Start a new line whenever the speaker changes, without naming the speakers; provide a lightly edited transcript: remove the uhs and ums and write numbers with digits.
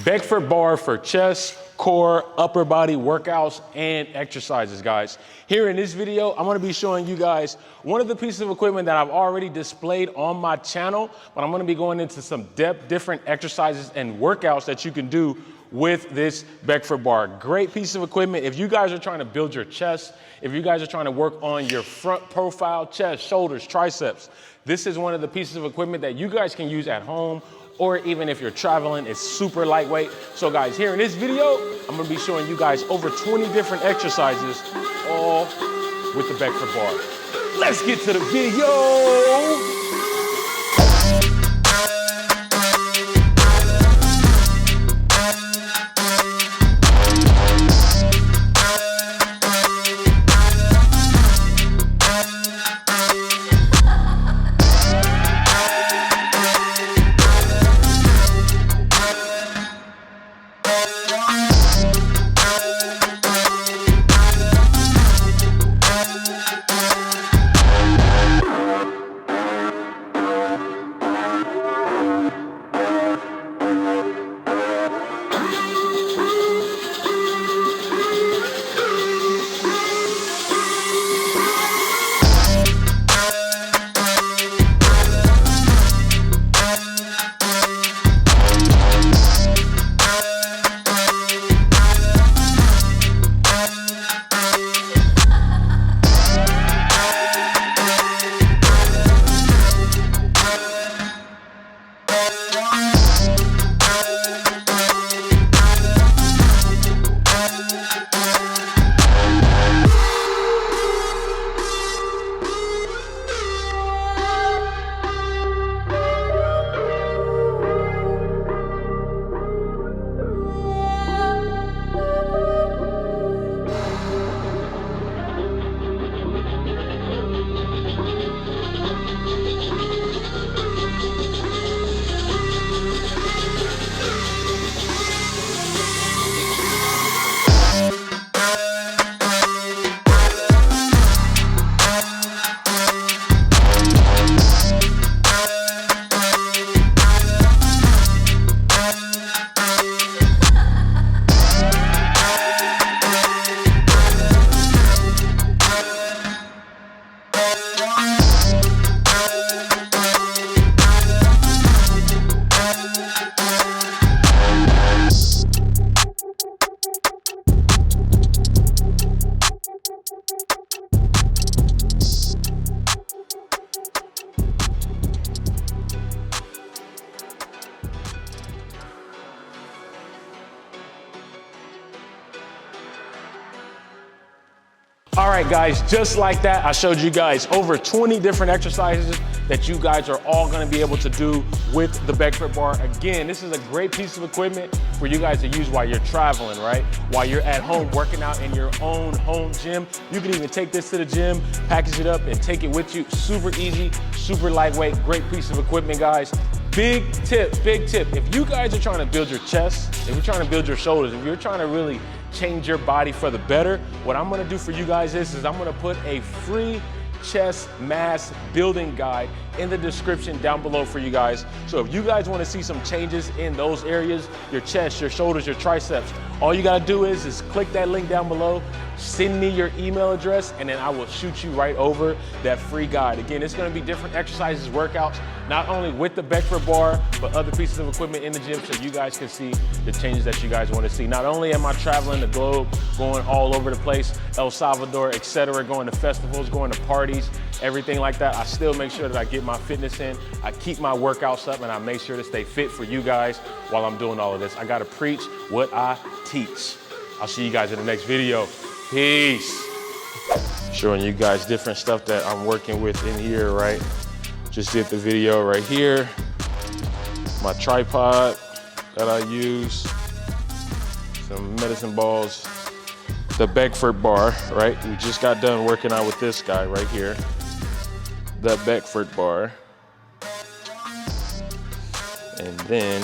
Beckford Bar for chest, core, upper body workouts and exercises, guys. Here in this video, I'm gonna be showing you guys one of the pieces of equipment that I've already displayed on my channel, but I'm gonna be going into some different exercises and workouts that you can do with this Beckford Bar. Great piece of equipment. If you guys are trying to build your chest, if you guys are trying to work on your front profile, chest, shoulders, triceps, this is one of the pieces of equipment that you guys can use at home, or even if you're traveling. It's super lightweight. So guys, here in this video, I'm gonna be showing you guys over 20 different exercises, all with the Beckford Bar. Let's get to the video. All right, guys, just like that, I showed you guys over 20 different exercises that you guys are all gonna be able to do with the Beckford Bar. Again, this is a great piece of equipment for you guys to use while you're traveling, right? While you're at home working out in your own home gym. You can even take this to the gym, package it up and take it with you. Super easy, super lightweight, great piece of equipment, guys. Big tip, big tip. If you guys are trying to build your chest, if you're trying to build your shoulders, if you're trying to really change your body for the better, what I'm gonna do for you guys is I'm gonna put a free chest mass building guide in the description down below for you guys. So if you guys wanna see some changes in those areas, your chest, your shoulders, your triceps, all you gotta do is click that link down below, send me your email address, and then I will shoot you right over that free guide. Again, it's gonna be different exercises, workouts, not only with the Beckford Bar, but other pieces of equipment in the gym so you guys can see the changes that you guys wanna see. Not only am I traveling the globe, going all over the place, El Salvador, etc., going to festivals, going to parties, everything like that, I still make sure that I get my fitness in, I keep my workouts up, and I make sure to stay fit for you guys while I'm doing all of this. I gotta preach what I teach. I'll see you guys in the next video. Peace. Showing you guys different stuff that I'm working with in here, right? Just did the video right here. My tripod that I use, some medicine balls, the Beckford Bar, right? We just got done working out with this guy right here, the Beckford Bar. And then